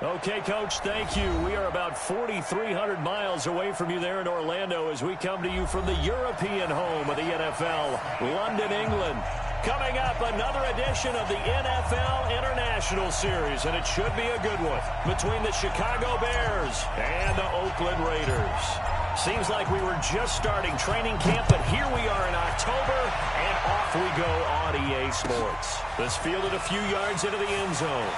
Okay, Coach, thank you. We are about 4,300 miles away from you there in Orlando as we come to you from the European home of the NFL, London, England. Coming up, another edition of the NFL International Series, and it should be a good one, between the Chicago Bears and the Oakland Raiders. Seems like we were just starting training camp, but here we are in October, and off we go on EA Sports. This fielded a few yards into the end zone.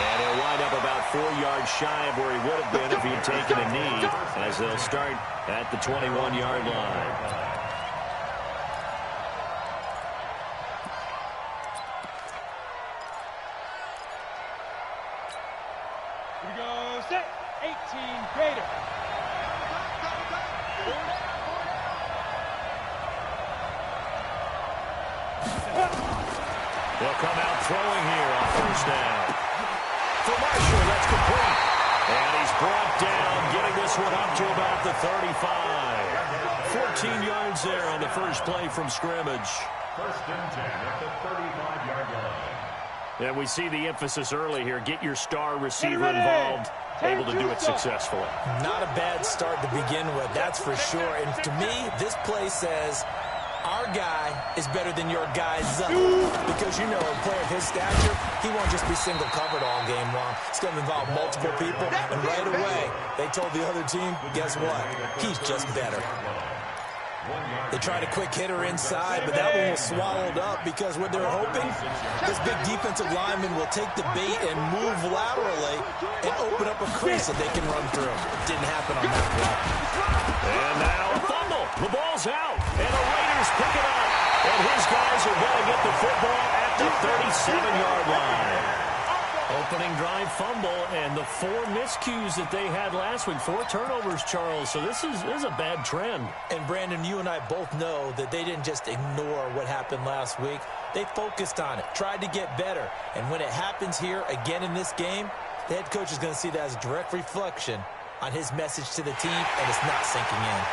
And he'll wind up about 4 yards shy of where he would have been if he had taken a knee, as they'll start at the 21-yard line. Here we go, set, 18, Raider. They'll come out throwing here on first down. For Marshall, that's complete. And he's brought down, getting this one up to about the 35. 14 yards there on the first play from scrimmage. First and 10 at the 35-yard line. And we see the emphasis early here. Get your star receiver involved, able to do it successfully. Not a bad start to begin with, that's for sure. And to me, this play says our guy is better than your guy's because, you know, a player of his stature, he won't just be single covered all game long. It's going to involve multiple people, and right away, they told the other team, guess what? He's just better. They tried a quick hitter inside, but that one was swallowed up because what they're hoping, this big defensive lineman will take the bait and move laterally and open up a crease that they can run through. Didn't happen on that play. And now a fumble. The ball's out, and the Raiders pick it up. And his guys are going to get the football at the 37-yard line. Opening drive fumble, and the 4 miscues that they had last week, 4 turnovers, Charles. So this is a bad trend. And, Brandon, you and I both know that they didn't just ignore what happened last week. They focused on it, tried to get better. And when it happens here again in this game, the head coach is going to see that as a direct reflection on his message to the team, and it's not sinking in.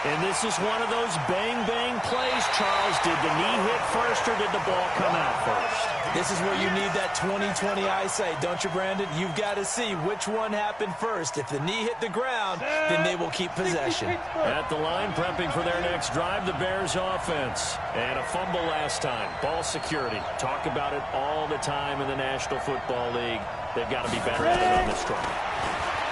And this is one of those bang-bang plays, Charles. Did the knee hit first or did the ball come out first? This is where you need that 20/20 eyesight, don't you, Brandon? You've got to see which one happened first. If the knee hit the ground, then they will keep possession. At the line, prepping for their next drive, the Bears offense. And a fumble last time. Ball security. Talk about it all the time in the National Football League. They've got to be better at it on this drive.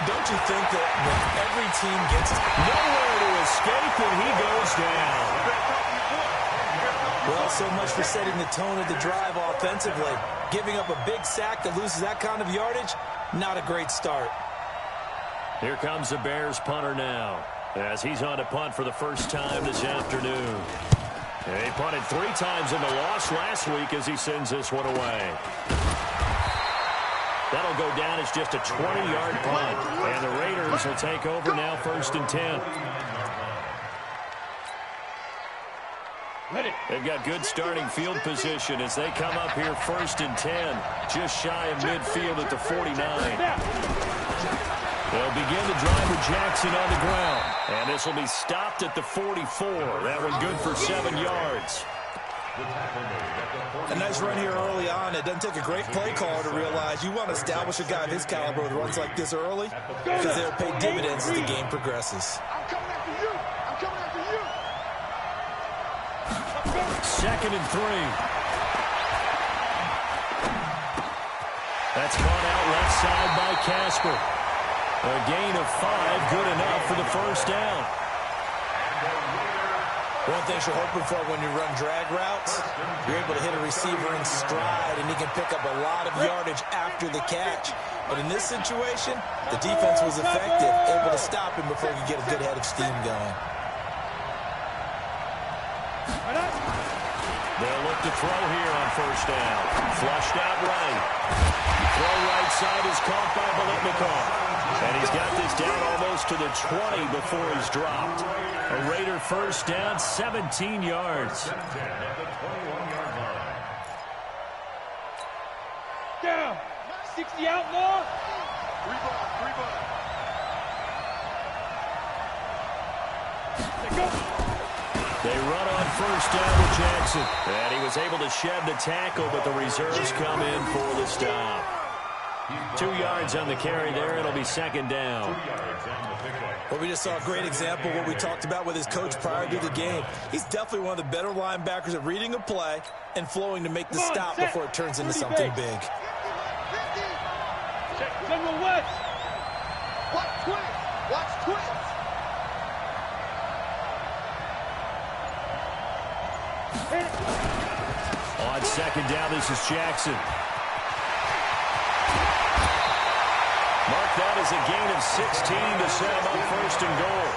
Don't you think that when every team gets nowhere to escape and he goes down? Well, so much for setting the tone of the drive offensively. Giving up a big sack that loses that kind of yardage, not a great start. Here comes the Bears punter now, as he's on to punt for the first time this afternoon. He punted 3 times in the loss last week as he sends this one away. That'll go down as just a 20-yard punt. And the Raiders will take over now, first and 10. They've got good starting field position as they come up here first and 10. Just shy of midfield at the 49. They'll begin the drive with Jackson on the ground. And this will be stopped at the 44. That one good for 7 yards. A nice run here early on. It doesn't take a great play caller to realize you want to establish a guy of his caliber with runs like this early because they'll pay dividends as the game progresses. I'm coming after you. I'm coming after you. 2nd and 3. That's caught out left side by Casper. A gain of 5, good enough for the first down. One thing you're hoping for when you run drag routes, you're able to hit a receiver in stride, and he can pick up a lot of yardage after the catch. But in this situation, the defense was effective, able to stop him before he could get a good head of steam going. They'll look to throw here on first down. Flushed out right. Throw right side is caught by Biletnikoff. And he's got this down almost to the 20 before he's dropped. A Raider first down, 17 yards. Down. 60 outlaw. 3 ball. Go. They run on first down with Jackson. And he was able to shed the tackle, but the reserves come in for the stop. 2 yards on the carry there. It'll be second down. Well, we just saw a great example of what we talked about with his coach prior to the game. He's definitely one of the better linebackers at reading a play and flowing to make the stop before it turns into something big. General West. Watch twins. Watch twins. On second down, this is Jackson. Mark that as a gain of 16 to set him up first and goal.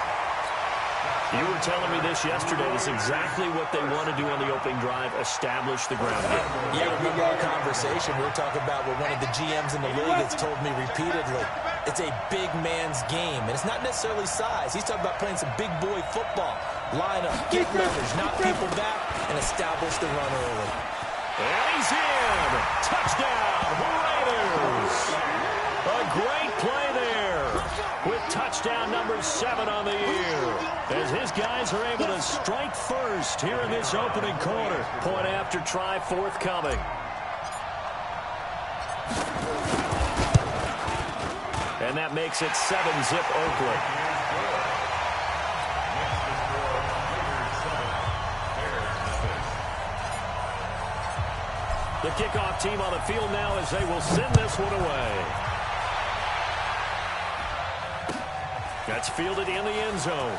You were telling me this yesterday. This is exactly what they want to do on the opening drive, establish the ground game. Yeah, remember our conversation. We were talking about what one of the GMs in the league has told me repeatedly. It's a big man's game, and it's not necessarily size. He's talking about playing some big boy football. Line up, get leverage, knock people back, and establish the run early. And he's in. Touchdown, Raiders. A great play there with touchdown number 7 on the year, as his guys are able to strike first here in this opening quarter. Point after try forthcoming. And that makes it 7-zip Oakland. The kickoff team on the field now as they will send this one away. That's fielded in the end zone.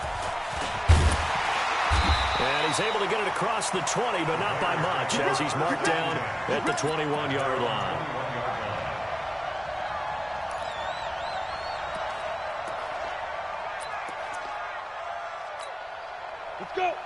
And he's able to get it across the 20, but not by much, as he's marked down at the 21-yard line.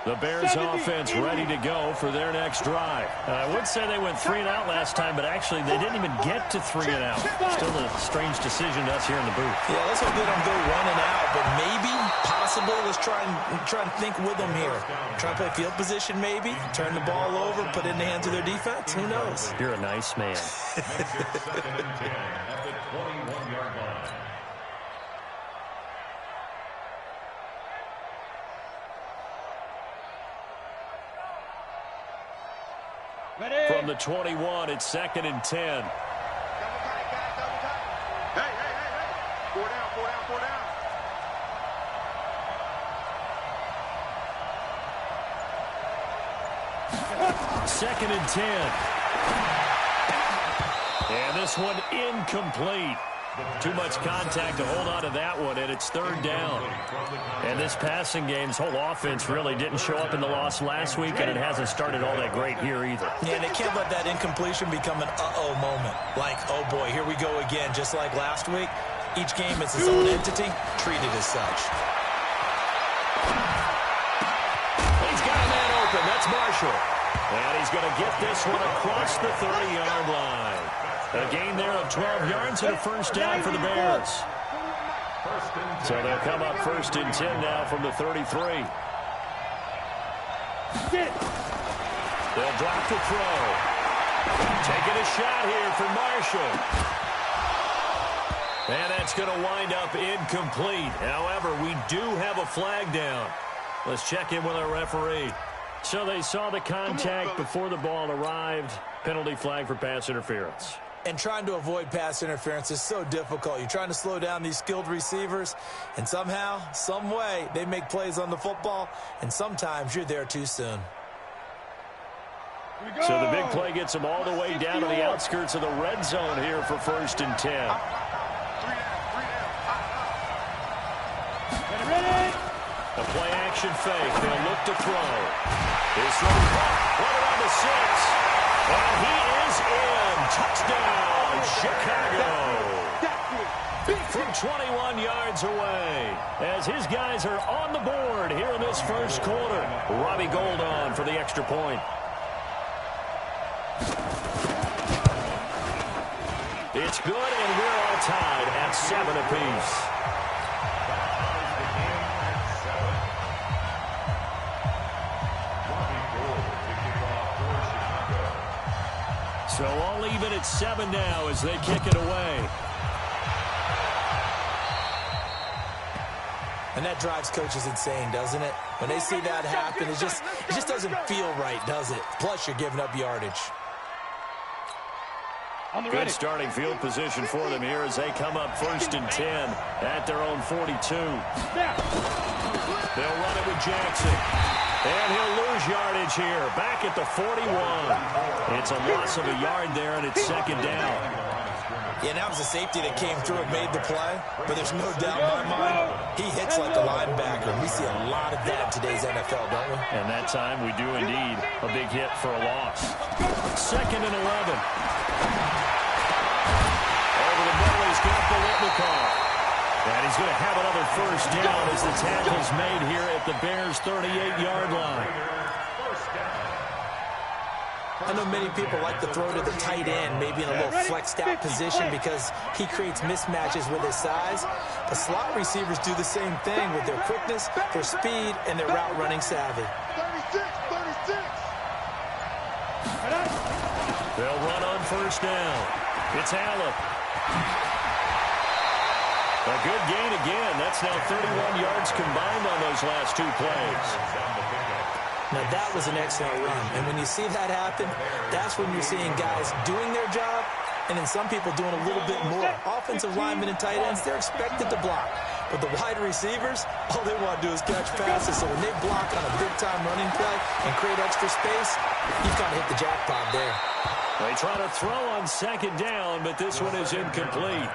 The Bears offense ready to go for their next drive. I would say they went 3 and out last time, but actually they didn't even get to 3 and out. Still a strange decision to us here in the booth. Yeah, let's hope they don't go 1 and out, but maybe, possibly, let's try and think with them here. Try to play field position maybe, turn the ball over, put it in the hands of their defense. Who knows? You're a nice man. Second and 10 at the 21-yard line. From the 21, it's second and 10. Double tight, guys, double tight. Hey. 4 down, 4 down, 4 down. Second and 10. And this one incomplete. Too much contact to hold on to that one, and it's 3rd down. And this passing game's whole offense really didn't show up in the loss last week, and it hasn't started all that great here either. Yeah, they can't let that incompletion become an uh-oh moment. Like, oh boy, here we go again, just like last week. Each game is its own entity, treated as such. He's got a man open. That's Marshall. And he's going to get this one across the 30-yard line. A gain there of 12 yards and a first down for the Bears. So they'll come up 1st and 10 now from the 33. They'll drop to throw. Taking a shot here for Marshall. And that's going to wind up incomplete. However, we do have a flag down. Let's check in with our referee. So they saw the contact before the ball arrived. Penalty flag for pass interference. And trying to avoid pass interference is so difficult. You're trying to slow down these skilled receivers, and somehow, some way, they make plays on the football, and sometimes you're there too soon. So the big play gets them all the way down to the outskirts of the red zone here for 1st and 10. A play-action fake. They'll look to throw. His throw caught. Right around the 6. And he is in. Touchdown, Chicago. From 21 yards away. As his guys are on the board here in this first quarter. Robbie Gould on for the extra point. It's good, and we're all tied at 7 apiece. So all even at 7 now as they kick it away. And that drives coaches insane, doesn't it? When they see that happen, it just doesn't feel right, does it? Plus, you're giving up yardage. Good starting field position for them here as they come up 1st and 10 at their own 42. They'll run it with Jackson. And he'll lose yardage here. Back at the 41. It's a loss of a yard there, and it's 2nd down. Yeah, that was a safety that came through and made the play. But there's no doubt in my mind, he hits like a linebacker. We see a lot of that in today's NFL, don't we? And that time we do indeed a big hit for a loss. 2nd and 11. Over the middle, he's got the Little. And he's going to have another 1st down as the tackle's made here at the Bears' 38-yard line. I know many people like to throw to the tight end, maybe in a little flexed out position because he creates mismatches with his size. The slot receivers do the same thing with their quickness, their speed, and their route running savvy. 36. They'll run on 1st down. It's Allen. A good gain again. That's now 31 yards combined on those last 2 plays. Now, that was an excellent run. And when you see that happen, that's when you're seeing guys doing their job and then some people doing a little bit more. Offensive linemen and tight ends, they're expected to block. But the wide receivers, all they want to do is catch passes. So when they block on a big-time running play and create extra space, you've got to hit the jackpot there. They try to throw on 2nd down, but this one is incomplete.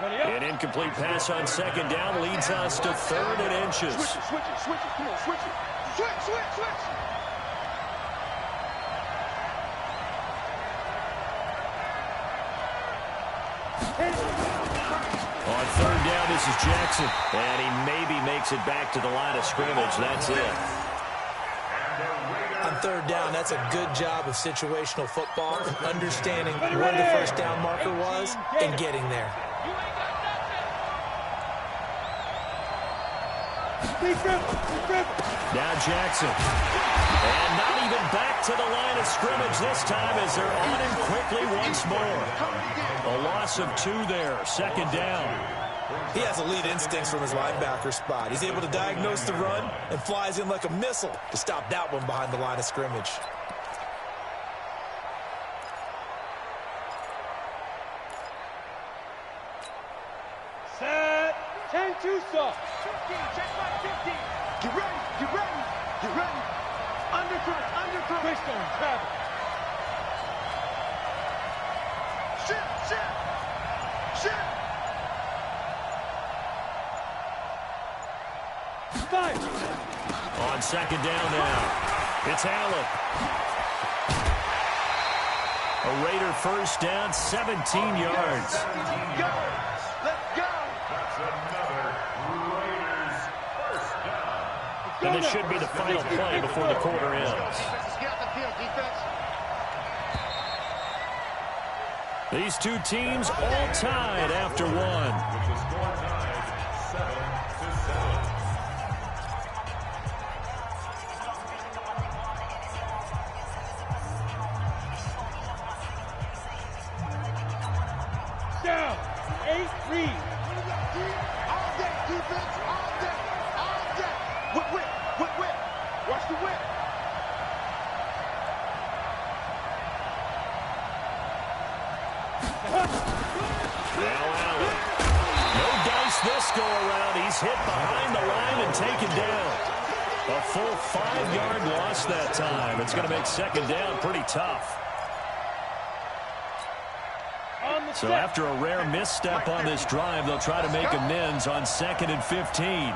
An incomplete pass on 2nd down leads us to 3rd and inches. Switch it. Come on, switch it. Switch. On 3rd down, this is Jackson. And he maybe makes it back to the line of scrimmage. That's it. On 3rd down, that's a good job of situational football and understanding where the 1st down marker was and getting there. Now Jackson. And not even back to the line of scrimmage this time as they're on him quickly once more. A loss of 2 there, 2nd down. He has elite instincts from his linebacker spot. He's able to diagnose the run and flies in like a missile to stop that one behind the line of scrimmage. Set. 10-2 soft. 15, check my 15. Get ready. Undercut. Twist on travel. Shit. 5. On 2nd down now. It's Allen. A Raider 1st down, 17 yards. Let's go. That's another Raiders 1st down. And this should be the final play before the quarter ends. Defense, get out the field, defense. These 2 teams all tied after 1. With the score tied 7-7. Down. 8 read. All day, defense. All day. Whip. Watch the whip. Now Allen. No dice this go around. He's hit behind the line and taken down. A full 5-yard loss that time. It's going to make 2nd down pretty tough. So after a rare misstep on this drive, they'll try to make amends on 2nd and 15.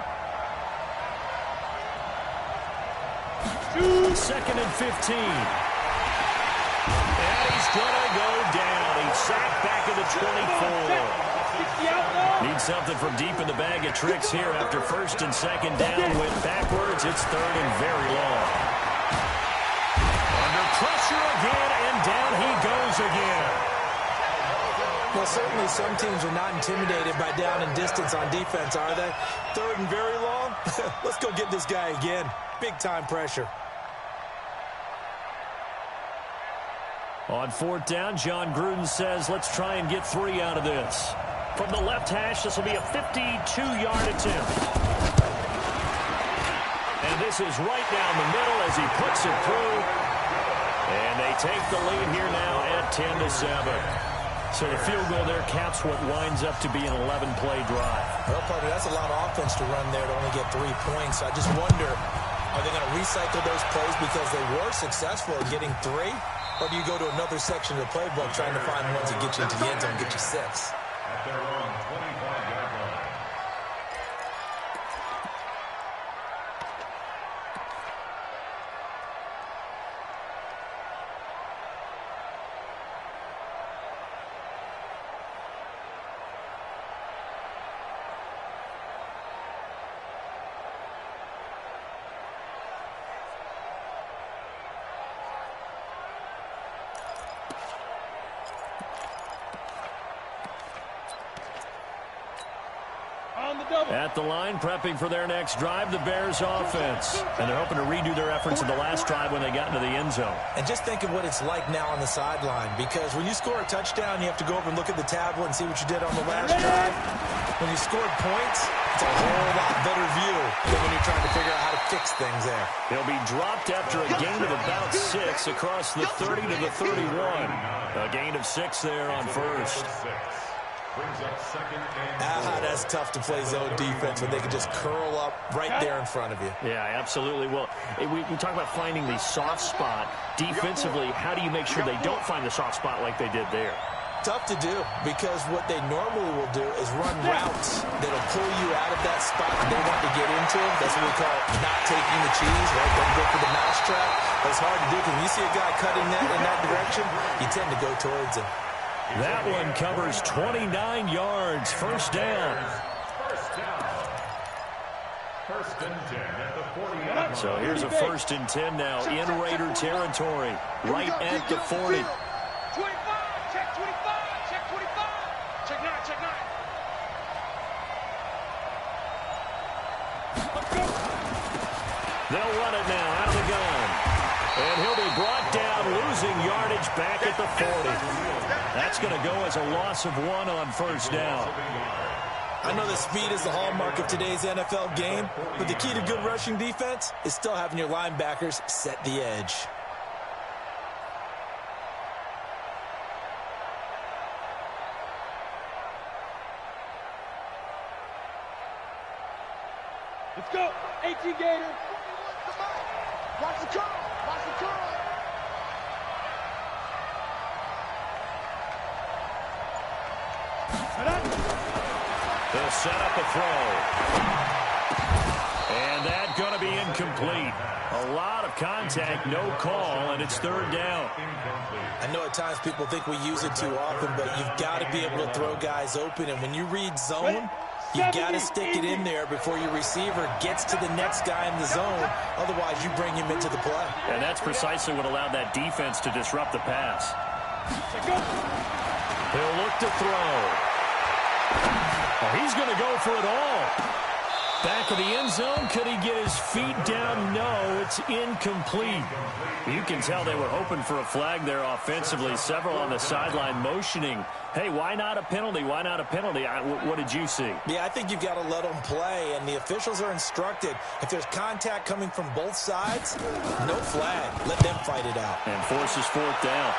2nd and 15. And he's going to go down. He's sacked back at the 24. Needs something from deep in the bag of tricks here after 1st and 2nd down. Went backwards. It's 3rd and very long. Under pressure again, and down he goes again. Well, certainly some teams are not intimidated by down and distance on defense, are they? 3rd and very long? Let's go get this guy again. Big-time pressure. On 4th down, John Gruden says, let's try and get 3 out of this. From the left hash, this will be a 52-yard attempt. And this is right down the middle as he puts it through. And they take the lead here now at 10-7. So the field goal there caps what winds up to be an 11-play drive. Well, partner, that's a lot of offense to run there to only get 3 points. I just wonder, are they going to recycle those plays because they were successful in getting 3? Or do you go to another section of the playbook trying to find ones that get you into the end zone and get you 6? At their own 25-yard line. At the line, prepping for their next drive, the Bears offense. And they're hoping to redo their efforts in the last drive when they got into the end zone. And just think of what it's like now on the sideline, because when you score a touchdown, you have to go over and look at the tablet and see what you did on the last drive. When you scored points, it's a whole lot better view than when you're trying to figure out how to fix things there. He'll be dropped after a gain of about 6 across the 30 to the 31. A gain of 6 there on first. That's tough to play zone defense when they can just curl up right there in front of you. Yeah, absolutely. Well, we talk about finding the soft spot. Defensively, how do you make sure they don't find the soft spot like they did there? Tough to do, because what they normally will do is run routes that'll pull you out of that spot that they want to get into. That's what we call not taking the cheese, right? Don't go for the mousetrap. But it's hard to do because when you see a guy cutting that in that direction, you tend to go towards him. That one covers 29 yards. First down. First and 10 at the 40-yard line. So here's a first and 10 now in Raider territory, right at the 40. 25, check 25, check 25, check 9, check 9. They'll run it now out of the gun. And he'll be brought down, losing yardage back at the 40. That's going to go as a loss of 1 on first down. I know that speed is the hallmark of today's NFL game, but the key to good rushing defense is still having your linebackers set the edge. Let's go, 18 Gator. Watch the curl. Watch the curl. They'll set up a throw. And that's going to be incomplete. A lot of contact, no call, and it's third down. I know at times people think we use it too often, but you've got to be able to throw guys open. And when you read zone, you've got to stick it in there before your receiver gets to the next guy in the zone. Otherwise, you bring him into the play. And that's precisely what allowed that defense to disrupt the pass. He'll look to throw. Oh, he's going to go for it all. Back of the end zone. Could he get his feet down? No, it's incomplete. You can tell they were hoping for a flag there offensively. Several on the sideline motioning. Hey, why not a penalty? Why not a penalty? What did you see? Yeah, I think you've got to let them play, and the officials are instructed. If there's contact coming from both sides, no flag. Let them fight it out. And forces fourth down.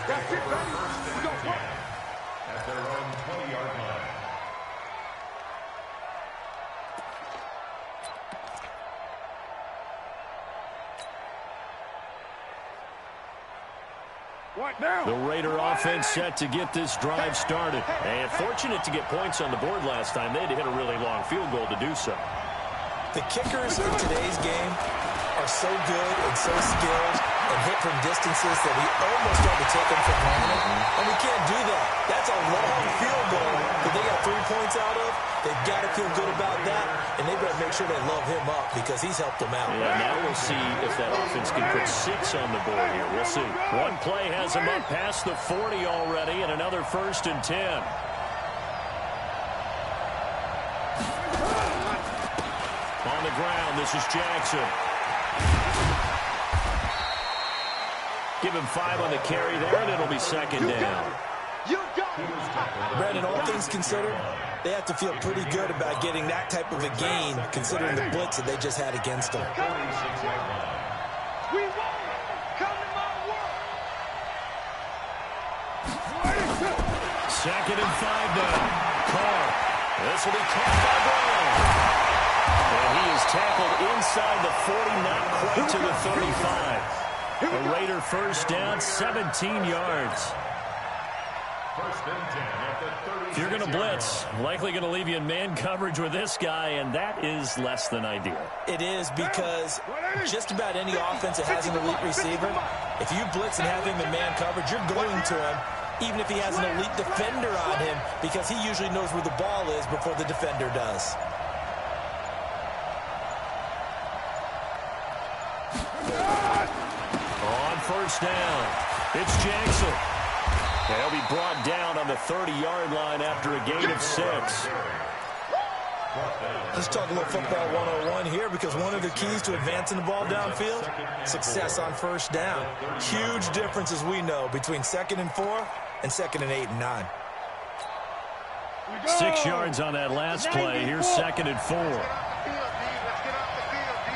That's it, baby. We go work. At their own 20-yard line. What now? The Raider offense set to get this drive started. And fortunate to get points on the board last time. They had to hit a really long field goal to do so. The kickers in today's game are so good and so skilled and hit from distances that we almost have to take them for granted. And we can't do that. That's a long field goal that they got 3 points out of. They've got to feel good about that, and they better make sure they love him up because he's helped them out. Yeah, now we'll see if that offense can put 6 on the board here. We'll see. One play has him up past the 40 already, and another first and 10. On the ground, this is Jackson. Give him 5 on the carry there, and it'll be second down. You don't. Brandon, all things considered, they have to feel pretty good about getting that type of a gain, considering the blitz that they just had against them. We won't come to my world. Second and 5 now. Carr. This will be caught by Brown. And he is tackled inside the 40, not quite to the 35. A Raider first down, 17 yards. First and 10 at the 36. If you're going to blitz, likely going to leave you in man coverage with this guy, and that is less than ideal. It is, because just about any offense that has an elite receiver, if you blitz and have him in man coverage, you're going to him, even if he has an elite defender on him, because he usually knows where the ball is before the defender does. On first down, it's Jackson. And he'll be brought down on the 30-yard line after a gain of 6. Let's talk a little football 101 here, because one of the keys to advancing the ball downfield, success on first down. Huge difference, as we know, between 2nd and 4 and 2nd and 8 and 9. 6 yards on that last play. Here's 2nd and 4. Let's get off the field, D.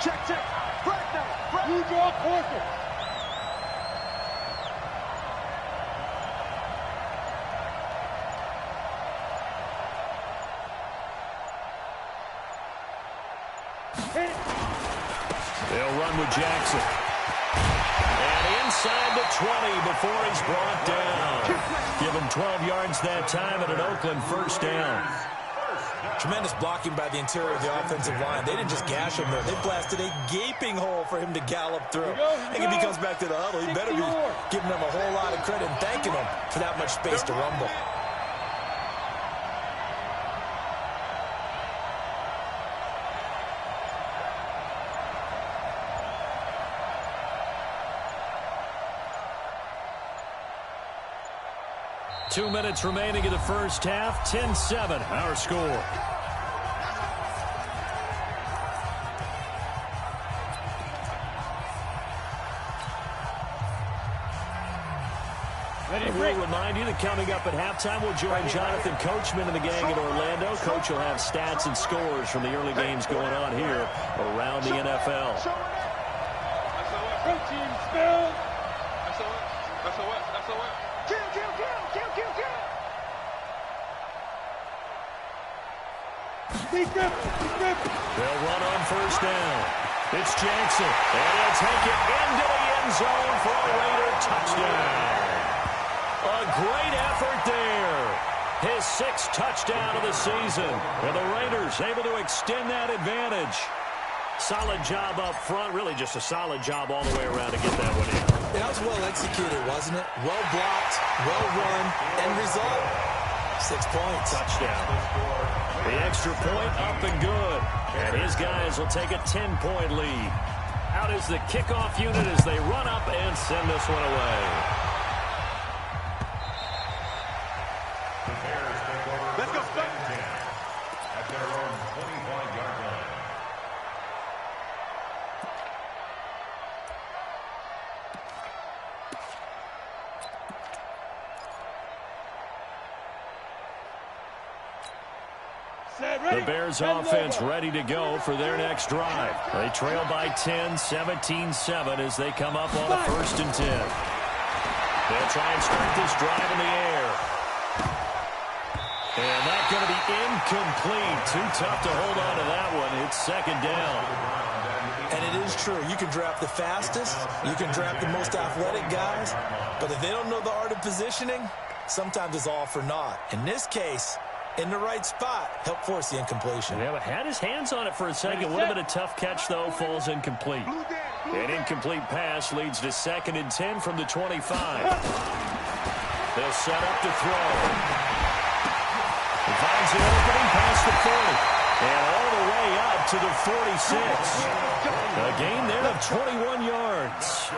Check, check. Break now. Break. You draw closer. They'll run with Jackson. And inside the 20 before he's brought down. Give him 12 yards that time and an Oakland first down. Tremendous blocking by the interior of the offensive line. They didn't just gash him there. They blasted a gaping hole for him to gallop through. I think if he comes back to the huddle, he better be giving them a whole lot of credit and thanking them for that much space to rumble. Two minutes remaining in the first half. 10-7, our score. We'll remind you that coming up at halftime, we'll join Jonathan Coachman and the gang in Orlando. Coach will have stats and scores from the early games going on here around the NFL. Team spell. Kill, kill, kill, kill, kill, kill. They'll run on first down. It's Jackson. And he'll take it into the end zone for a Raider touchdown. A great effort there. His 6th touchdown of the season. And the Raiders able to extend that advantage. Solid job up front. Really just a solid job all the way around to get that one in. That was well executed, wasn't it? Well blocked, well run, end result, 6 points. Touchdown. The extra point up and good. And his guys will take a 10-point lead. Out is the kickoff unit as they run up and send this one away. Let's go, stop. At their own 25-yard line. The Bears offense ready to go for their next drive. They trail by 10, 17-7 as they come up on a 1st and 10. They'll try and start this drive in the air. And that's going to be incomplete. Too tough to hold on to that one. It's 2nd down. And it is true. You can draft the fastest. You can draft the most athletic guys. But if they don't know the art of positioning, sometimes it's all for naught. In this case, in the right spot, help force the incompletion. Yeah, but had his hands on it for a second. Would have been a tough catch, though. Falls incomplete. An incomplete pass leads to 2nd and 10 from the 25. They'll set up to throw. He finds the opening past the 40. And all the way up to the 46. A gain there of 21 yards.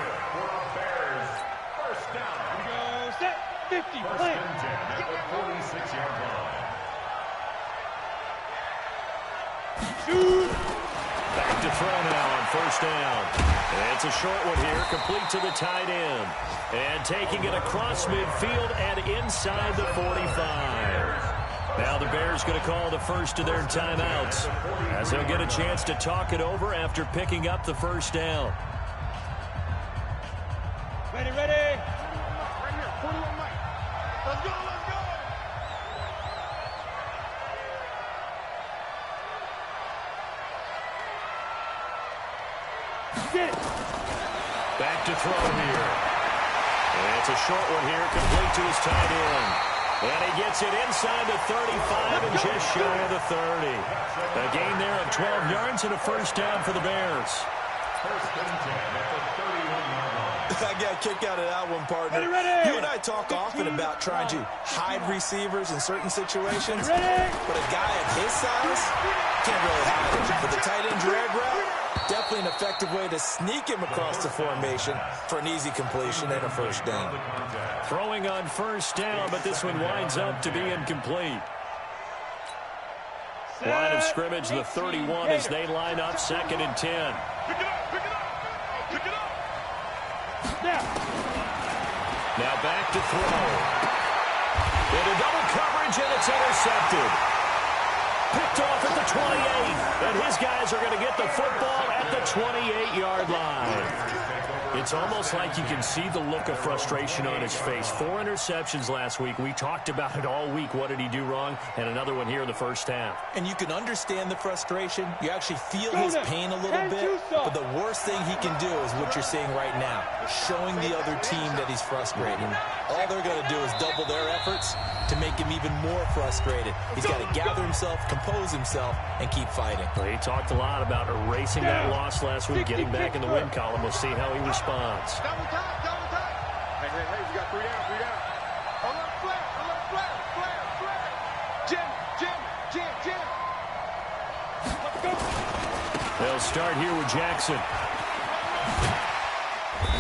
First down. Go set. 50. Play. At the 46-yard line. Shoot. Back to throw now on first down. And it's a short one here, complete to the tight end. And taking it across midfield and inside the 45. Now the Bears going to call the first of their timeouts, as they'll get a chance to talk it over after picking up the first down. Ready, ready. Right here, 41 Mike. Let's go, let's go. Get it. Back to throw here. And it's a short one here, complete to his tight end. And he gets it inside the 35 and just shy of the 30. A gain there of 12 yards and a first down for the Bears. First and 10 at the 31-yard line. I got a kick out of that one, partner. Ready. You and I talk often about trying to hide receivers in certain situations, Ready. but a guy at his size can't really hide it. For the tight end drag route, definitely an effective way to sneak him across the formation for an easy completion and a first down. Throwing on first down, but this one winds up to be incomplete. Line of scrimmage, the 31, as they line up second and 10. Pick it up, pick it up. Pick it up. Now. Now back to throw. Into double coverage, and it's intercepted. Picked off at the 28, and his guys are going to get the football at the 28-yard line. It's almost like you can see the look of frustration on his face. 4 interceptions last week. We talked about it all week. What did he do wrong? And another one here in the first half. And you can understand the frustration. You actually feel his pain a little bit. But the worst thing he can do is what you're seeing right now, showing the other team that he's frustrated. All they're going to do is double their efforts to make him even more frustrated. He's got to gather himself, compose himself, and keep fighting. Well, he talked a lot about erasing that loss last week, getting back in the win column. We'll see how he responds. Double time, double time. Hey, hey, hey, we got 3 down, 3 down. Alert flare, flare. Jim. Let's go. They'll start here with Jackson.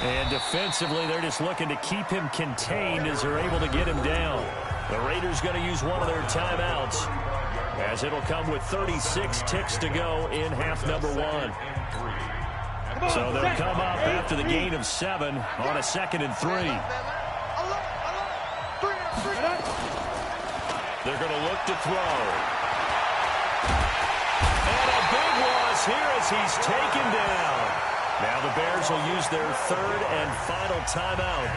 And defensively, they're just looking to keep him contained as they're able to get him down. The Raiders going to use one of their timeouts, as it'll come with 36 ticks to go in half number 1. So they'll come up after the gain of 7 on a 2nd and 3. They're going to look to throw. And a big loss here as he's taken down. Now the Bears will use their 3rd and final timeout,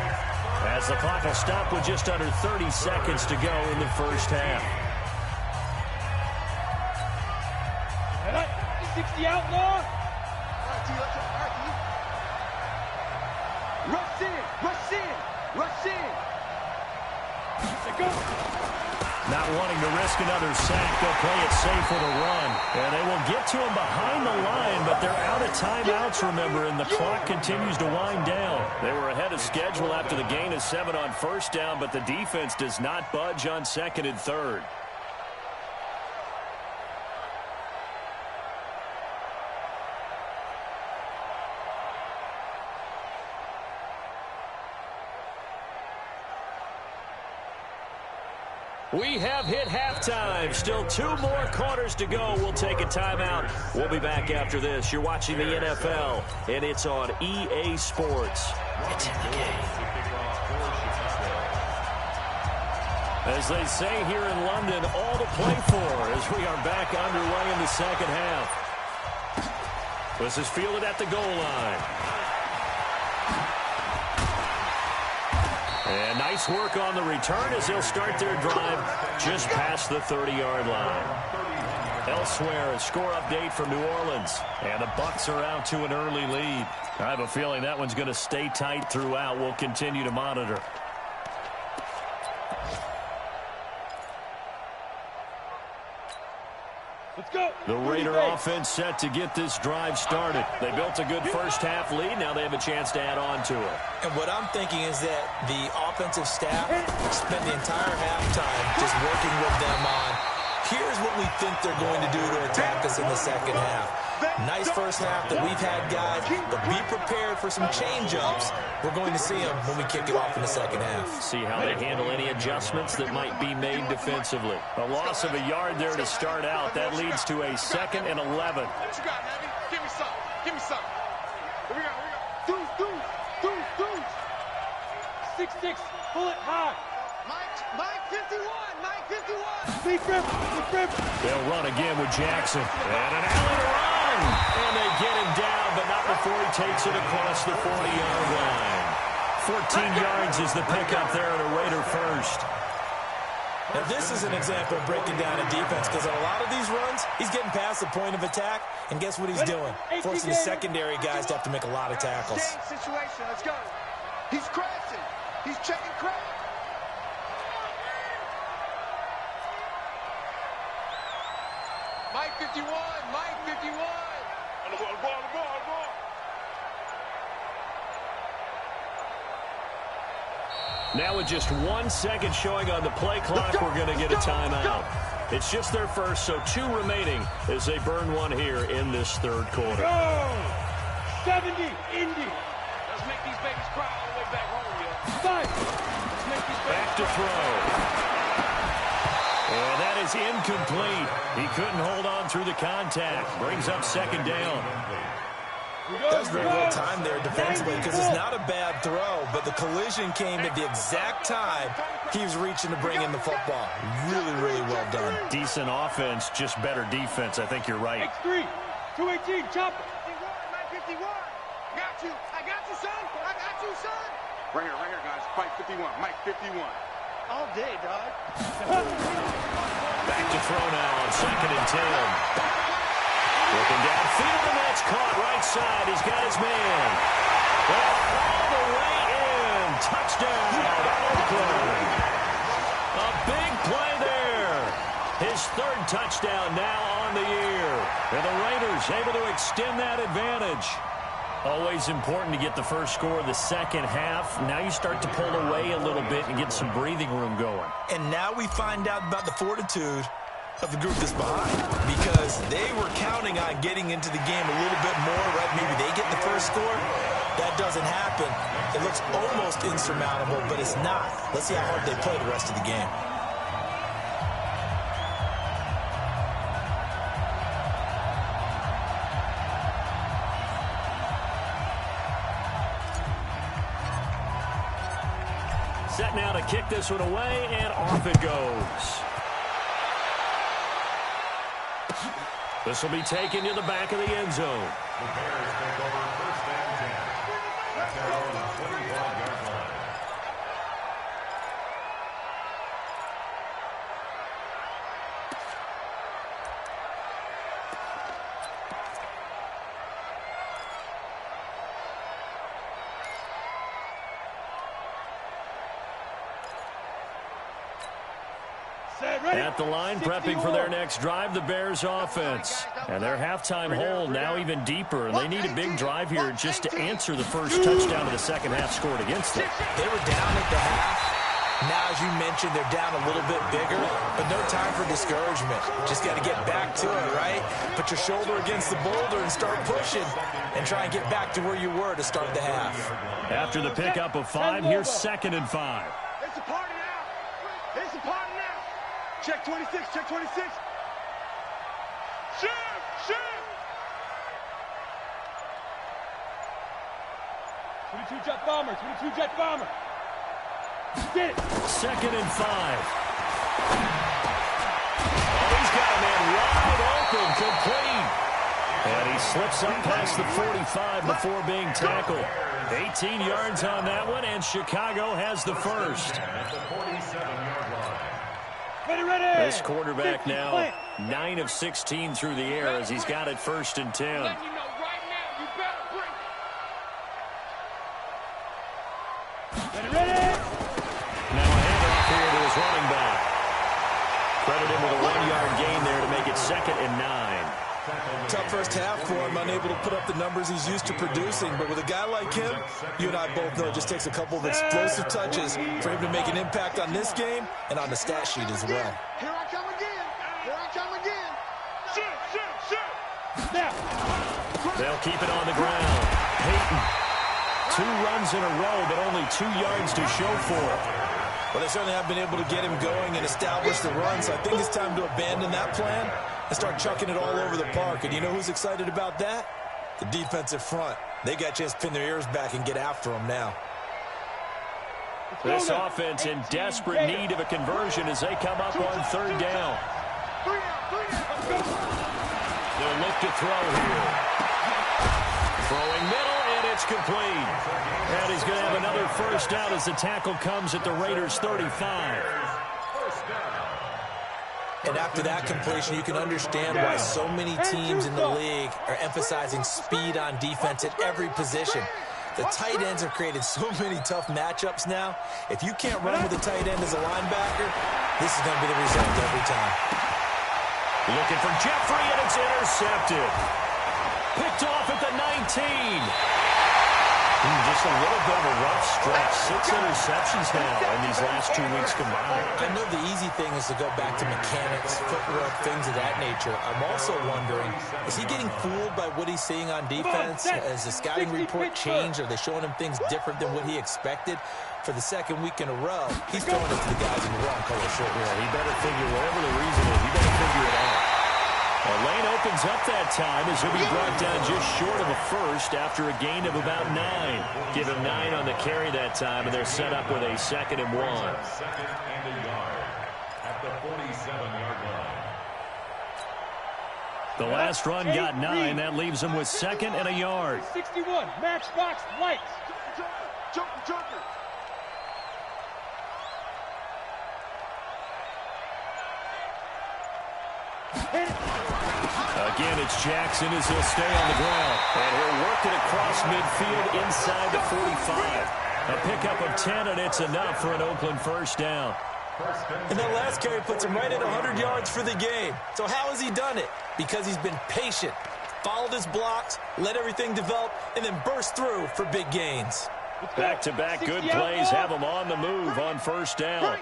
as the clock will stop with just under 30 seconds to go in the first half. 60 outlaw. Rush in. Let's go. Not wanting to risk another sack, they'll play it safe with a run. And they will get to him behind the line, but they're out of timeouts, remember, and the clock continues to wind down. They were ahead of schedule after the gain of 7 on first down, but the defense does not budge on 2nd and 3rd. We have hit halftime. Still 2 more quarters to go. We'll take a timeout. We'll be back after this. You're watching the NFL, and it's on EA Sports. It's in the game. As they say here in London, all to play for as we are back underway in the second half. This is fielded at the goal line. And nice work on the return as they'll start their drive just past the 30-yard line. Elsewhere, a score update from New Orleans. And the Bucs are out to an early lead. I have a feeling that one's going to stay tight throughout. We'll continue to monitor. Let's go. The Raider offense set to get this drive started. They built a good first half lead. Now they have a chance to add on to it. And what I'm thinking is that the offensive staff spent the entire halftime just working with them on, here's what we think they're going to do to attack us in the second half. Nice first half that we've had, guys, but be prepared for some change-ups. We're going to see them when we kick it off in the second half. See how they handle any adjustments that might be made defensively. A loss of a yard there to start out. That leads to a 2nd and 11. What you got, Navy? Give me some. Here we go. 6, pull it high. Mike 51, Mike 51. Big grip, big grip. They'll run again with Jackson. And an alley to run. And they get him down, but not before he takes it across the 40-yard line. 14 yards is the pickup there and a Raider first. Now, this is an example of breaking down a defense because on a lot of these runs, he's getting past the point of attack, and guess what he's doing? Forcing the secondary guys to have to make a lot of tackles. Situation, let's go. He's crashing. He's checking crash. Mike 51, Mike 51. On the ball. Now with just 1 second showing on the play clock, we're going to get a timeout. It's just their first, so 2 remaining as they burn one here in this third quarter. Go! 70, Indy. Let's make these babies cry all the way back home, yo. 5. Let's make these babies Back to throw. And that is incomplete. He couldn't hold on through the contact. Brings up second down. That's very well timed there defensively because it's not a bad throw, but the collision came at the exact time he was reaching to bring in the football. Really, really well done. Decent offense, just better defense. I think you're right. X3, 218, chop it. 51, Mike 51. Got you. I got you, son. I got you, son. Right here, guys. Mike 51, Mike 51. All day, dog. Back to throw now on 2nd and 10. Looking downfield, and that's caught right side. He's got his man. Well, all the way in. Touchdown, Oakland. A big play there. His 3rd touchdown now on the year. And the Raiders able to extend that advantage. Always important to get the first score of the second half. Now you start to pull away a little bit and get some breathing room going. And now we find out about the fortitude of the group that's behind because they were counting on getting into the game a little bit more, right? Maybe they get the first score. That doesn't happen. It looks almost insurmountable, but it's not. Let's see how hard they play the rest of the game. Set now to kick this one away, and off it goes. This will be taken to the back of the end zone. The Bears take over 1st and 10. That's their own 25-yard line. At the line, prepping for their next drive, the Bears offense. And their halftime hole now even deeper, and they need a big drive here just to answer the first touchdown of the second half scored against them. They were down at the half. Now, as you mentioned, they're down a little bit bigger, but no time for discouragement. Just got to get back to it, right? Put your shoulder against the boulder and start pushing and try and get back to where you were to start the half. After the pickup of 5, here's 2nd and 5. It's a party now. It's a party now. Check 26, check 26. Shoot, shoot. 22 jet bomber, 22 jet bomber. Get it. 2nd and 5. Oh, he's got a man wide open, complete. And he slips up past the 45 before being tackled. 18 yards on that one, and Chicago has the first. At the 47-yard line. Ready. This quarterback now 9 of 16 through the air as he's got it 1st and 10. Let you know right now, you better bring it. Ready. Now a handoff here to his running back. Credit him with a 1-yard gain there to make it 2nd and 9. Tough first half for him, unable to put up the numbers he's used to producing. But with a guy like him, you and I both know it just takes a couple of explosive touches for him to make an impact on this game and on the stat sheet as well. Here I come again. Here I come again. Shoot, shoot, shoot. Snap. They'll keep it on the ground. Peyton, 2 runs in a row, but only 2 yards to show for it. Well, they certainly have been able to get him going and establish the run, so I think it's time to abandon that plan and start chucking it all over the park. And you know who's excited about that? The defensive front. They got a chance to pin their ears back and get after him now. This offense in desperate need of a conversion as they come up on third down. They'll look to throw here. Throwing middle, and it's complete. And he's going to have another first down as the tackle comes at the Raiders' 35. And after that completion, you can understand why so many teams in the league are emphasizing speed on defense at every position. The tight ends have created so many tough matchups now. If you can't run with a tight end as a linebacker, this is going to be the result every time. Looking for Jeffrey, and it's intercepted. Picked off at the 19. Just a little bit of a rough stretch. 6 interceptions now in these last 2 weeks combined. I know the easy thing is to go back to mechanics, footwork, things of that nature. I'm also wondering, is he getting fooled by what he's seeing on defense? Has the scouting report changed? Are they showing him things different than what he expected? For the second week in a row, he's throwing it to the guys in the wrong color shirt. Yeah, he better figure, whatever the reason is, he better figure it out. A lane opens up that time as he'll be brought down just short of a first after a gain of about 9. Give him 9 on the carry that time, and they're set up with a 2nd and 1. Second and a yard at the 47-yard line. The last run got 9. That leaves him with 2nd and a yard. 61, Matchbox Lights. Joker. Again, it's Jackson as he'll stay on the ground. And he'll work it across midfield inside the 45. A pickup of 10, and it's enough for an Oakland first down. And that last carry puts him right at 100 yards for the game. So how has he done it? Because he's been patient, followed his blocks, let everything develop, and then burst through for big gains. Back-to-back good plays have him on the move on first down.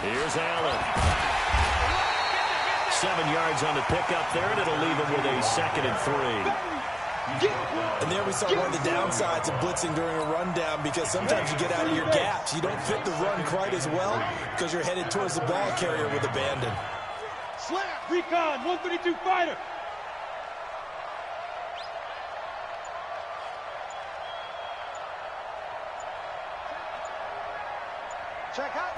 Here's Allen. 7 yards on the pickup there, and it'll leave him with a 2nd and 3. And there we saw one of the downsides of blitzing during a rundown, because sometimes you get out of your gaps. You don't fit the run quite as well because you're headed towards the ball carrier with abandon. Slam! Recon, 132 fighter. Check out.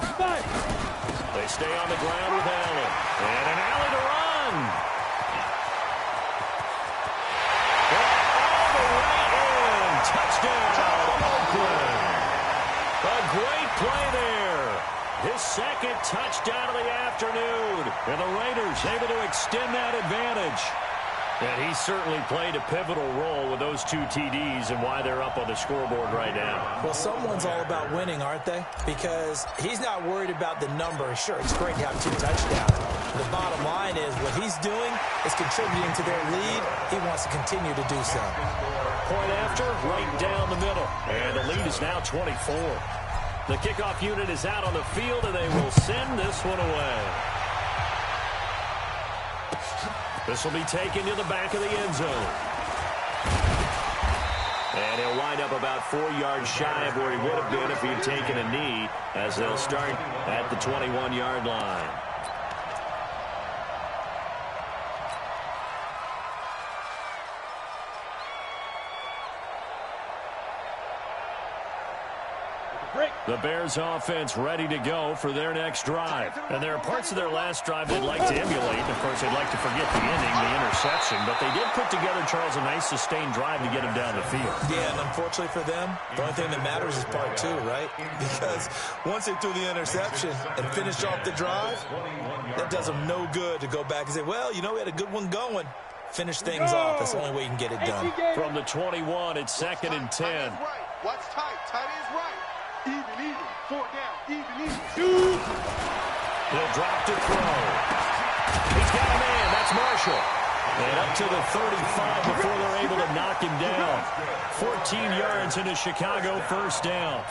They stay on the ground with Allen. And an alley to run. All the way in. Touchdown, Oakland. A great play there. His 2nd touchdown of the afternoon. And the Raiders able to extend that advantage. And he certainly played a pivotal role with those 2 TDs and why they're up on the scoreboard right now. Well, someone's all about winning, aren't they? Because he's not worried about the number. Sure, it's great to have 2 touchdowns. The bottom line is what he's doing is contributing to their lead. He wants to continue to do so. Point after, right down the middle. And the lead is now 24. The kickoff unit is out on the field, and they will send this one away. This will be taken to the back of the end zone. And he'll wind up about 4 yards shy of where he would have been if he had taken a knee, as they'll start at the 21-yard line. The Bears offense ready to go for their next drive. And there are parts of their last drive they'd like to emulate. Of course, they'd like to forget the ending, the interception. But they did put together, Charles, a nice sustained drive to get him down the field. Yeah, and unfortunately for them, the only thing that matters is part 2, right? Because once they threw the interception and finished off the drive, that does them no good to go back and say, well, you know, we had a good one going. Finish things off. That's the only way you can get it done. From the 21, it's 2nd and 10. Tight is right. What's tight? Tight is right. Even. 4 down. Even. He'll drop to throw. He's got a man. That's Marshall. And up to the 35 before they're able to knock him down. 14 yards into Chicago, first down.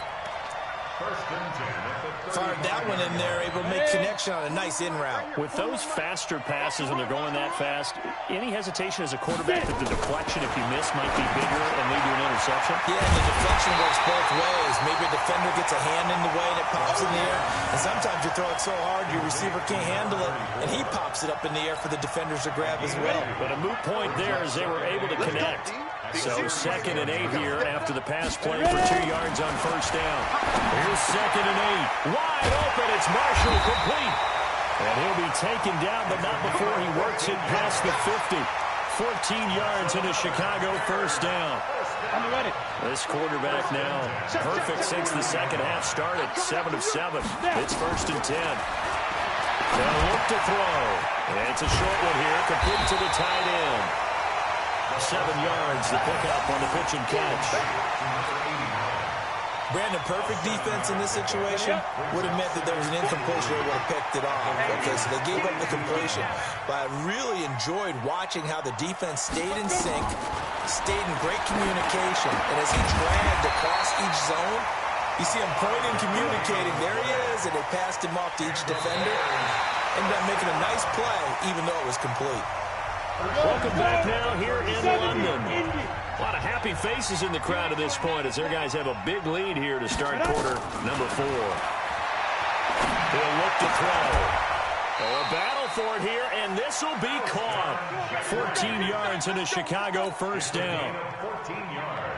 First and 10 at the 30. Fired that one in there, able to make connection on a nice in route. With those faster passes when they're going that fast, any hesitation as a quarterback that the deflection, if you miss, might be bigger and lead to an interception? Yeah, and the deflection works both ways. Maybe a defender gets a hand in the way and it pops in the air. And sometimes you throw it so hard your receiver can't handle it, and he pops it up in the air for the defenders to grab as well. But a moot point there as they were able to connect. So 2nd and 8 here after the pass play for 2 yards on first down. Here's 2nd and 8. Wide open. It's Marshall complete. And he'll be taken down, but not before he works it past the 50. 14 yards into Chicago first down. I'm ready. This quarterback now perfect since the second half started. 7 of 7. It's 1st and 10. They'll look to throw. And it's a short one here, complete to the tight end. 7 yards, the pickup on the pitch and catch. Brandon, perfect defense in this situation would have meant that there was an incompletion. They would have picked it off. Okay, so they gave up the completion. But I really enjoyed watching how the defense stayed in sync, stayed in great communication. And as he dragged across each zone, you see him pointing, communicating. There he is, and they passed him off to each defender. Ended up making a nice play, even though it was complete. Welcome back now here in London. A lot of happy faces in the crowd at this point as their guys have a big lead here to start quarter number 4. He'll look to throw. Oh, a battle for it here, and this will be caught. 14 yards into Chicago first down. 14 yards.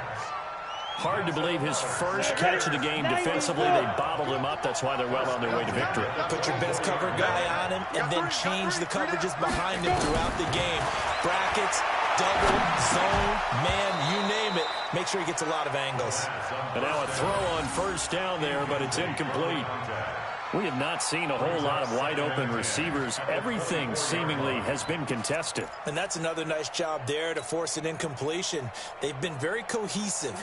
Hard to believe his first catch of the game defensively. They bottled him up. That's why they're well on their way to victory. Put your best cover guy on him and then change the coverages behind him throughout the game. Brackets, double, zone, man, you name it. Make sure he gets a lot of angles. And now a throw on first down there, but it's incomplete. We have not seen a whole lot of wide-open receivers. Everything seemingly has been contested. And that's another nice job there to force an incompletion. They've been very cohesive,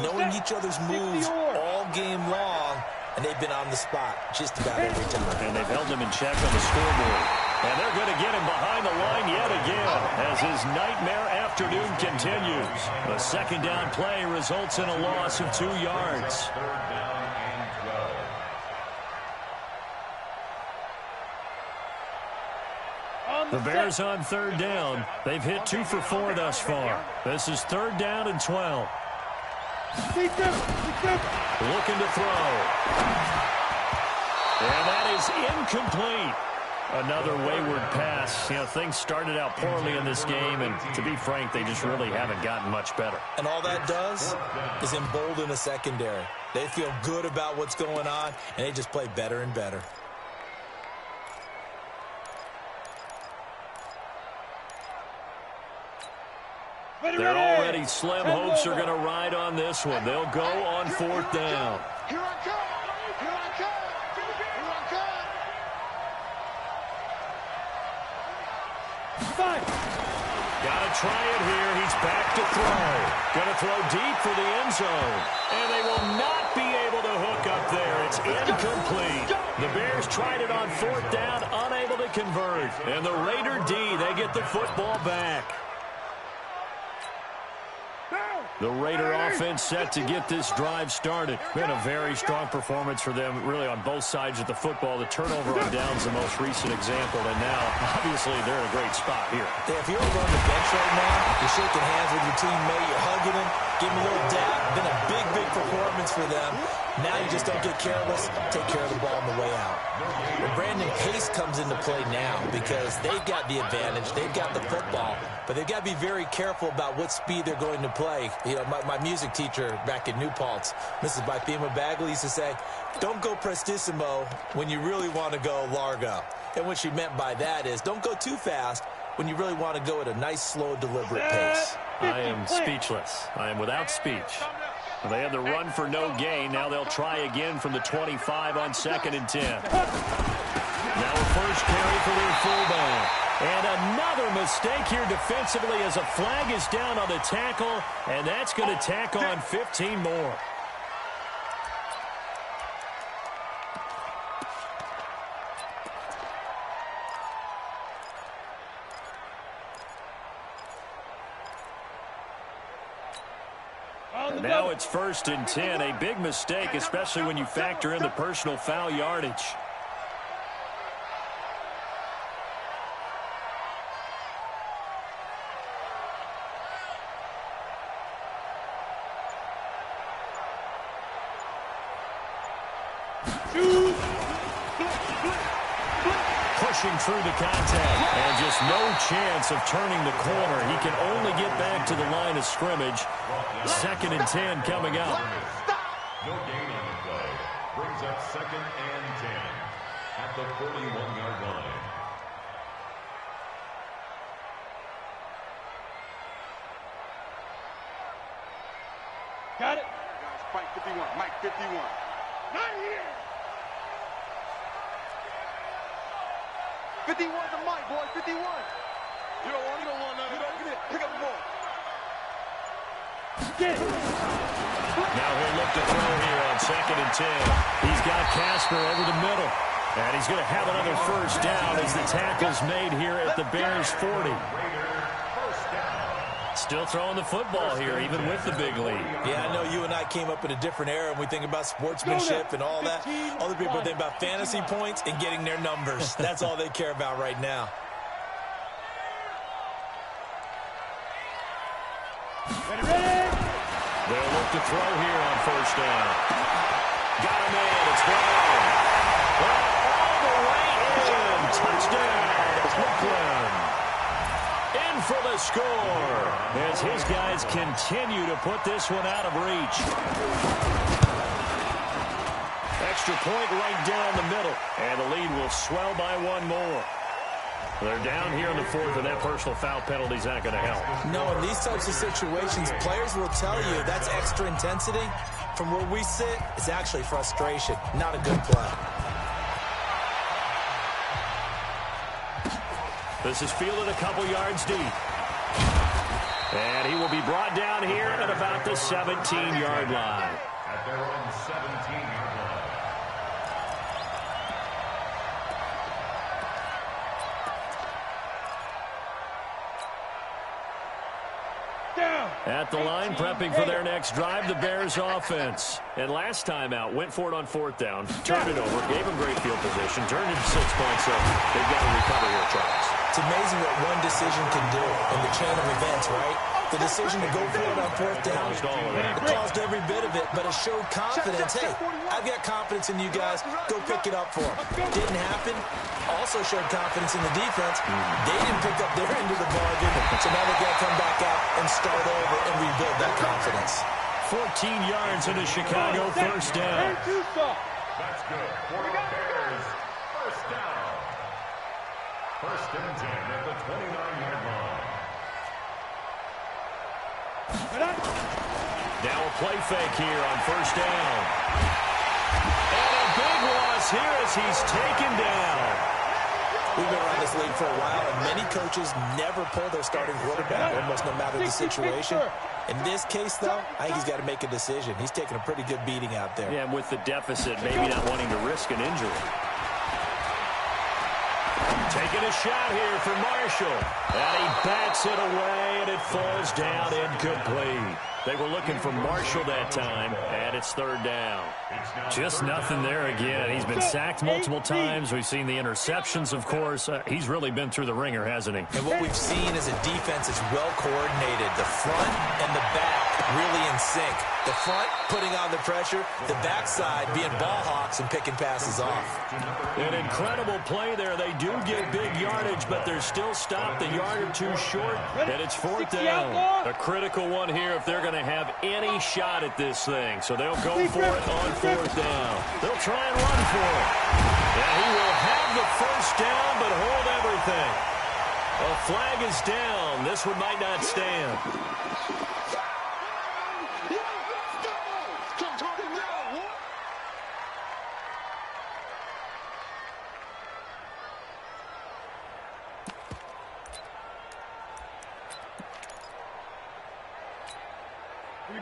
knowing each other's moves all game long, and they've been on the spot just about every time. And they've held him in check on the scoreboard. And they're going to get him behind the line yet again as his nightmare afternoon continues. The second down play results in a loss of 2 yards. The Bears on third down. They've hit 2 for 4 thus far. This is 3rd down and 12. Looking to throw. And that is incomplete. Another wayward pass. You know, things started out poorly in this game, and to be frank, they just really haven't gotten much better. And all that does is embolden the secondary. They feel good about what's going on, and they just play better and better. They're already slim. Hopes are going to ride on this one. They'll go on 4th down. Here I come. Here I come. Here I come. Got to try it here. He's back to throw. Going to throw deep for the end zone. And they will not be able to hook up there. It's incomplete. The Bears tried it on 4th down, unable to convert. And the Raider D, they get the football back. The Raider offense set to get this drive started. Been a very strong performance for them, really, on both sides of the football. The turnover on downs the most recent example, and now, obviously, they're in a great spot here. Yeah, if you're over on the bench right now, you're shaking hands with your teammate, you're hugging him, giving him a little dap. Been a big, big performance for them. Now you just don't get careless. Take care of the ball on the way out. Well, Brandon, pace comes into play now because they've got the advantage. They've got the football, but they've got to be very careful about what speed they're going to play. You know, my music teacher back in New Paltz, Mrs. Bythema Bagley, used to say, don't go prestissimo when you really want to go largo. And what she meant by that is don't go too fast when you really want to go at a nice, slow, deliberate pace. I am speechless. I am without speech. They had the run for no gain. Now they'll try again from the 25 on 2nd and 10. Now a first carry for their fullback. And another mistake here defensively as a flag is down on the tackle, and that's going to tack on 15 more. Now it's 1st and 10. A big mistake, especially when you factor in the personal foul yardage. Pushing through the contact, and just no chance of turning the corner. He can only get back to the line of scrimmage. 2nd and 10 coming up. No gain on the play. Brings up 2nd and 10 at the 41-yard line. Got it. Guys, fight 51. Mike 51. Not here. 51 to Mike, boy. 51. You don't want none of that. Get it. Pick up the ball. Get it. Now he'll look to throw here on 2nd and 10. He's got Casper over the middle. And he's going to have another first down as the tackle's made here at the Bears 40. Still throwing the football here, even with the big lead. Yeah, I know you and I came up in a different era and we think about sportsmanship and all that. Other people think about fantasy points and getting their numbers. That's all they care about right now. Ready. They'll look to throw here on 1st down. Got him in. It's Brown. All the way in. Touchdown, Brooklyn. In for the score as his guys continue to put this one out of reach. Extra point right down the middle, and the lead will swell by one more. They're down here in the 4th, and that personal foul penalty is not going to help. No, in these types of situations, players will tell you that's extra intensity. From where we sit, it's actually frustration, not a good play. This is fielded a couple yards deep. And he will be brought down here at about the 17-yard line. At their own 17-yard line. Down. At the line, prepping for their next drive, the Bears offense. And last time out, went for it on 4th down, turned it over, gave them great field position, turned it 6 points, so they've got to recover here, Charles. It's amazing what one decision can do in the chain of events, right? The decision to go for it on 4th down, it caused every bit of it, but it showed confidence. Hey, I've got confidence in you guys. Go pick it up for them. Didn't happen. Also showed confidence in the defense. They didn't pick up their end of the bargain, so now they got to come back out and start over and rebuild that confidence. 14 yards into Chicago, 1st down. That's good for the Bears. 1st down. 1st and 10 at the 29-yard line. Now a play fake here on 1st down. And a big loss here as he's taken down. We've been around this league for a while, and many coaches never pull their starting quarterback, almost no matter the situation. In this case, though, I think he's got to make a decision. He's taking a pretty good beating out there. Yeah, and with the deficit, maybe not wanting to risk an injury. Taking a shot here for Marshall. And he bats it away, and it falls down incomplete. They were looking for Marshall that time, and it's 3rd down. Just nothing there again. He's been sacked multiple times. We've seen the interceptions, of course. He's really been through the ringer, hasn't he? And what we've seen is a defense is well coordinated. The front and the back really in sync. The front putting on the pressure, the backside being ball hawks and picking passes off. An incredible play there. They do get big yardage, but they're still stopped a yard or two short, and it's 4th down. A critical one here if they're going to have any shot at this thing. So they'll go for it on 4th down. They'll try and run for it. And he will have the 1st down, but hold everything. A flag is down. This one might not stand.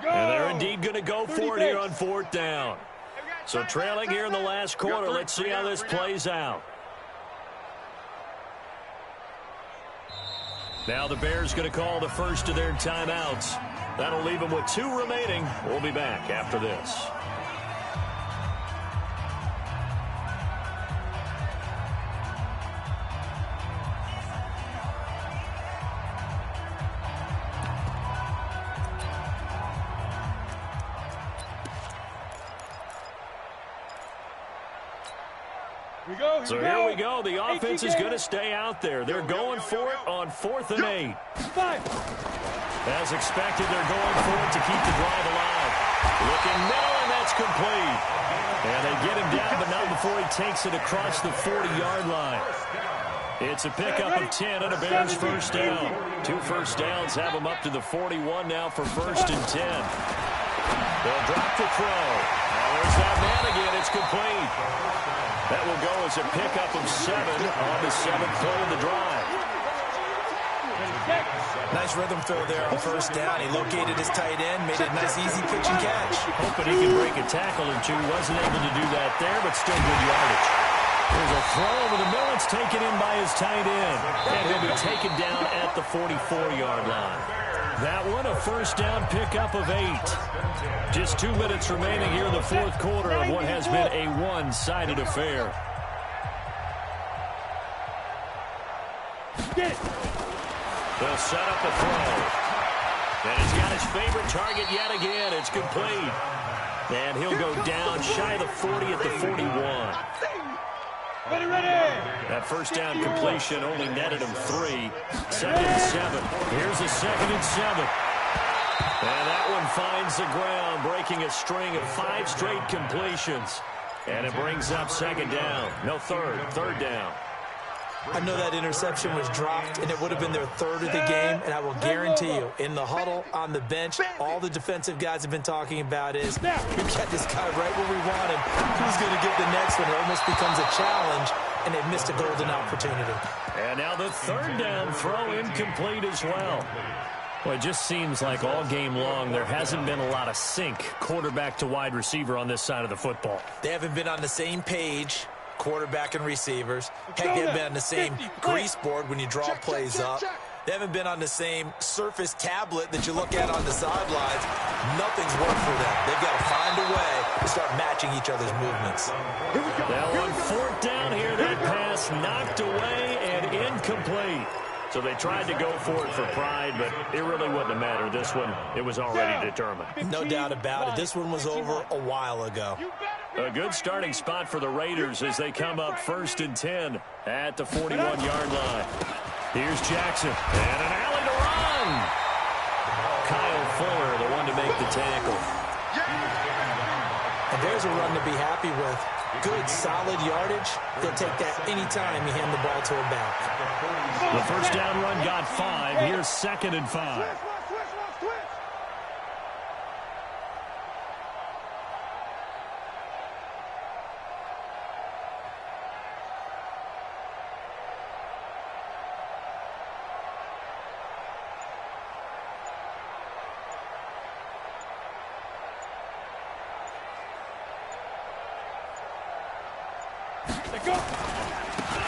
And they're indeed going to go for it here on 4th down. So trailing here in the last quarter. Let's see how this plays out. Now the Bears going to call the first of their timeouts. That'll leave them with 2 remaining. We'll be back after this. So here we go. The offense is going to stay out there. They're going for it on 4th and 8. As expected, they're going for it to keep the drive alive. Looking middle, and that's complete. And they get him down, but not before he takes it across the 40-yard line. It's a pickup of 10 and a Bears first down. 2 first downs have them up to the 41 now for 1st and 10. They'll drop the throw. Now there's that man again. It's complete. That will go as a pickup of 7 on the 7th play of the drive. Nice rhythm throw there on 1st down. He located his tight end, made it a nice, easy pitch and catch. Hoping he can break a tackle or 2. Wasn't able to do that there, but still good yardage. There's a throw over the middle. It's taken in by his tight end. And he'll be taken down at the 44-yard line. That one, a first down pickup of 8. Just 2 minutes remaining here in the 4th quarter of what has been a one-sided affair. They'll set up a throw. And he's got his favorite target yet again. It's complete. And he'll go down shy of the 40 at the 41. Ready. That first down completion only netted him 3. 2nd and 7. Here's a 2nd and 7. And that one finds the ground, breaking a string of 5 straight completions. And it brings up 2nd down. No, 3rd down. I know that interception was dropped, and it would have been their 3rd of the game, and I will guarantee you, in the huddle, on the bench, all the defensive guys have been talking about is, we got this guy right where we want him. Who's going to get the next one? It almost becomes a challenge, and they've missed a golden opportunity. And now the 3rd down throw incomplete as well. Well, it just seems like all game long there hasn't been a lot of sync quarterback to wide receiver on this side of the football. They haven't been on the same page, quarterback and receivers. Heck, they haven't been on the same grease board when you draw plays up. They haven't been on the same Surface tablet that you look at on the sidelines. Nothing's worked for them. They've got to find a way to start matching each other's movements. Now on 4th down here, that pass knocked away and incomplete. So they tried to go for it for pride, but it really wouldn't have mattered. This one, it was already determined. No doubt about it. This one was over a while ago. A good starting spot for the Raiders as they come up 1st and 10 at the 41-yard line. Here's Jackson, and an alley to run. Kyle Fuller, the one to make the tackle. And there's a run to be happy with. Good, solid yardage. They'll take that anytime you hand the ball to a back. The first down run got 5. Here's 2nd and 5.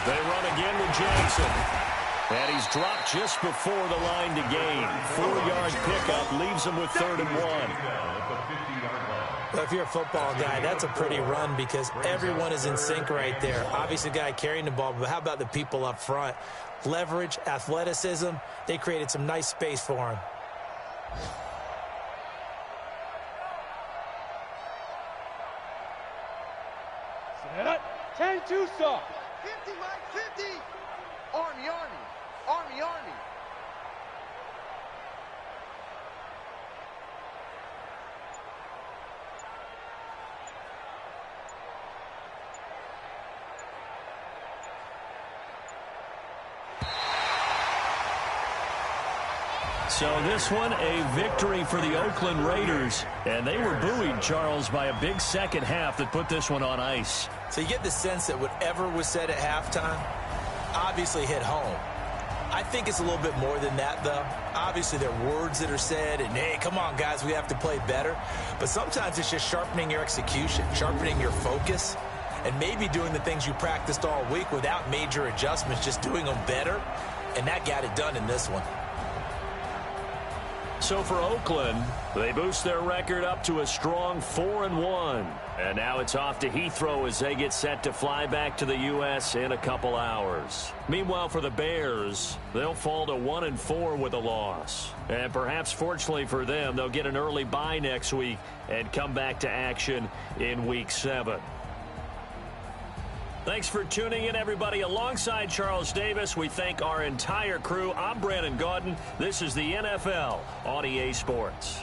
They run again with Jackson. And he's dropped just before the line to gain. 4-yard pickup leaves him with 3rd and 1. Well, if you're a football guy, that's a pretty run because everyone is in sync right there. Obviously, the guy carrying the ball, but how about the people up front? Leverage, athleticism, they created some nice space for him. Set up. 10-2 stop. 50, Mike, 50. Army. Army. So this one, a victory for the Oakland Raiders. And they were buoyed, Charles, by a big second half that put this one on ice. So you get the sense that whatever was said at halftime obviously hit home. I think it's a little bit more than that, though. Obviously, there are words that are said, and, hey, come on, guys, we have to play better. But sometimes it's just sharpening your execution, sharpening your focus, and maybe doing the things you practiced all week without major adjustments, just doing them better. and that got it done in this one. So for Oakland, they boost their record up to a strong 4-1. And now it's off to Heathrow as they get set to fly back to the U.S. in a couple hours. Meanwhile, for the Bears, they'll fall to 1-4 with a loss. And perhaps fortunately for them, they'll get an early bye next week and come back to action in Week 7. Thanks for tuning in, everybody. Alongside Charles Davis, we thank our entire crew. I'm Brandon Gaudin. This is the NFL on EA Sports.